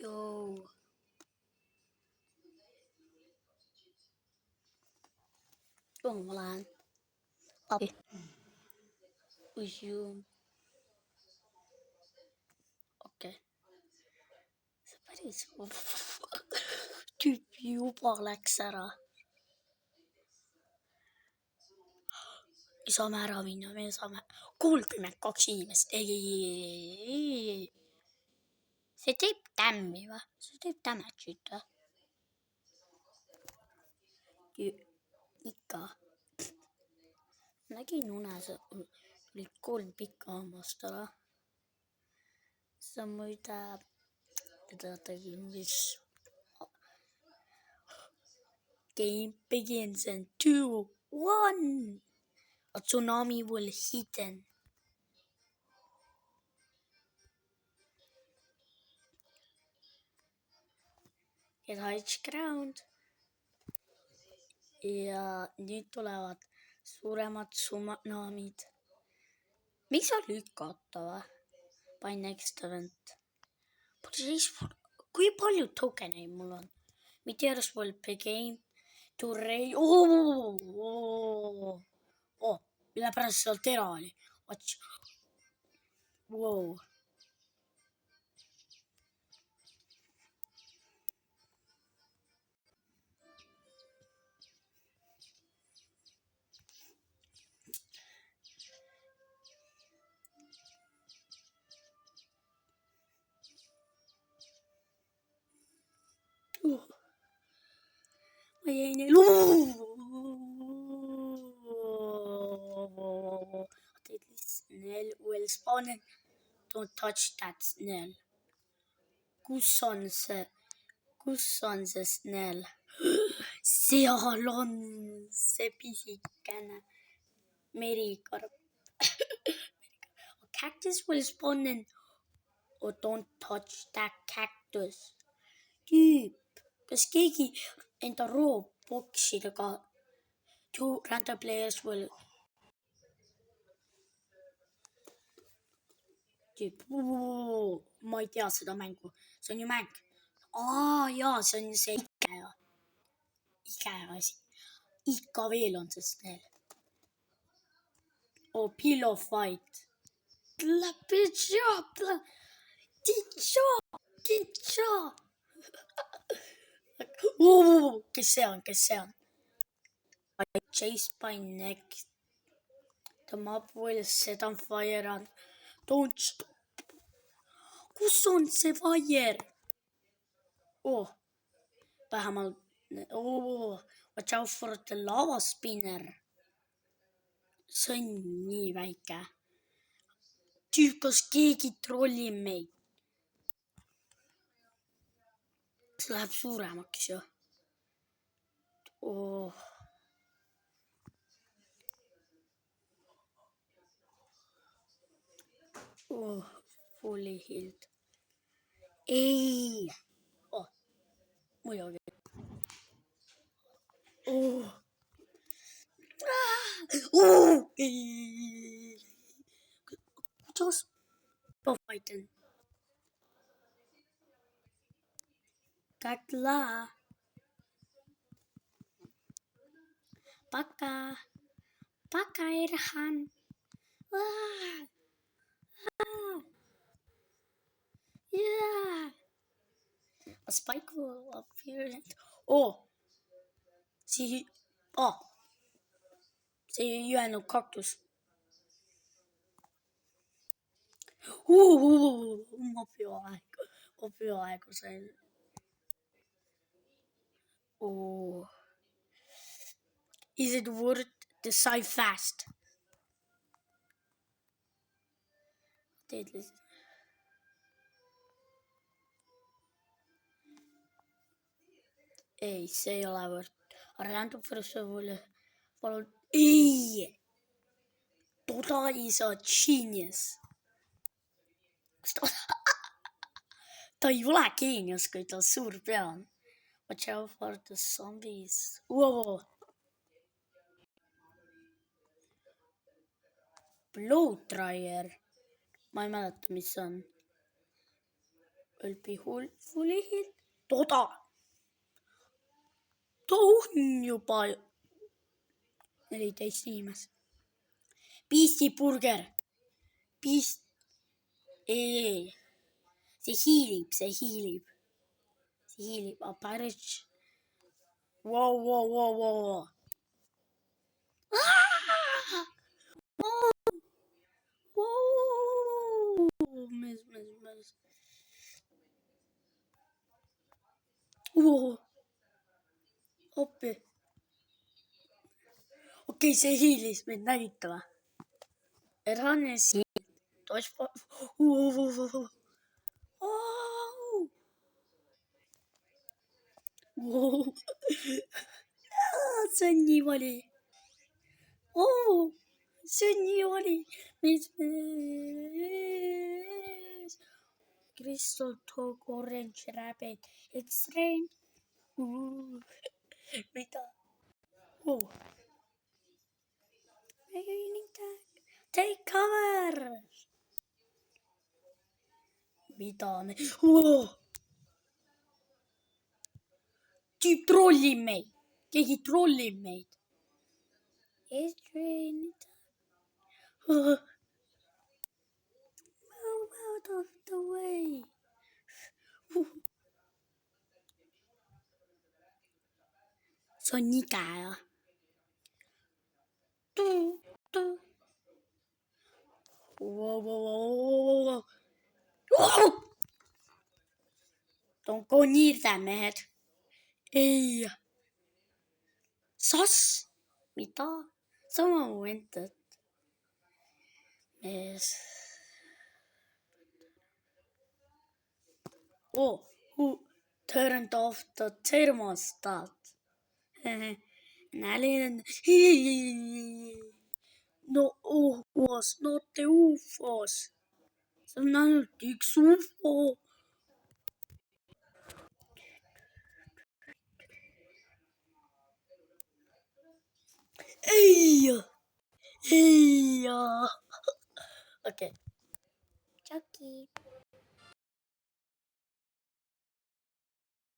Joo. Joo, mä lähden appi. Resume. Okei. Se päris tyyppi jopa läks ära. Me saame ära minna, me saame 32 inimest. Ei. See teeb tämmi või? See teeb damage'it või? Ikka. Nägin unes, olid 3 pikka hammast ära. See on muide, teda tegin vist. Game begins in 2, 1. A tsunami will hit them. Get high ground. Ja nüüd tulevad suuremad tsunamid. Miks sa lükata või? By next event. Kui palju tokeneid mul on? Meteors will begin to rain. Mille pärast seal tera oli? Wow. Ma jäin Snail will spawn in. Don't touch that snail. Kus on see snail? Seal on see pisikene merikarp. A cactus will spawn in. Oh, don't touch that cactus. Tüüp, kas keegi enda Robloxidega 2 random players will tüüp, ma ei tea seda mängu, see on ju mäng. Jaa, see on see ige asi. Ikka veel on see snail. Pillow fight. Good job. Kes see on? Chased by next. The mob will set on fire and don't stop. Kus on see fire? Vähemalt. Watch out for the lava spinner. See on nii väike. Tüüp, kas keegi trollib meid? See läheb suuremaks ju. Fully healed. Ei. Muidugi. Kuidas? Fighten. Katla. Paka Erhan. Yeah. A spike will appear. See ei öelnud kaktus. Ma peaaegu sain. Is it worth decide fast? Ei, see ei ole võrd. Random first palun. Ei! Toda is a genius. Ta ei ole geenius, kui ta suur pea on. Watch out for the zombies. Blow dryer. Ma ei mäleta, mis see on. Ölpihulfulihil. Toda. Ta on juba 14 inimest. Beastie Burger. Ei. See hiilib. Päris. Wow. Mis. Appi. Okei, see hiilis meid nägitama. Eranes hiil. See on nii vali. See on nii vali. Crystal Talk Orange Rabbit. It's rain. Mida? Take cover. Mida me? Tüüp trollib meid. Keegi trollib meid. It's raining. Move out of the way. See on nii käe. Wow. Don't go near them, mehed. Ei. Sas. Mida? Sama momentet. Mees. Who turned off the thermostat? No, was not the UFOs. See on ainult üks UFO. Ei. Okei. Chucky.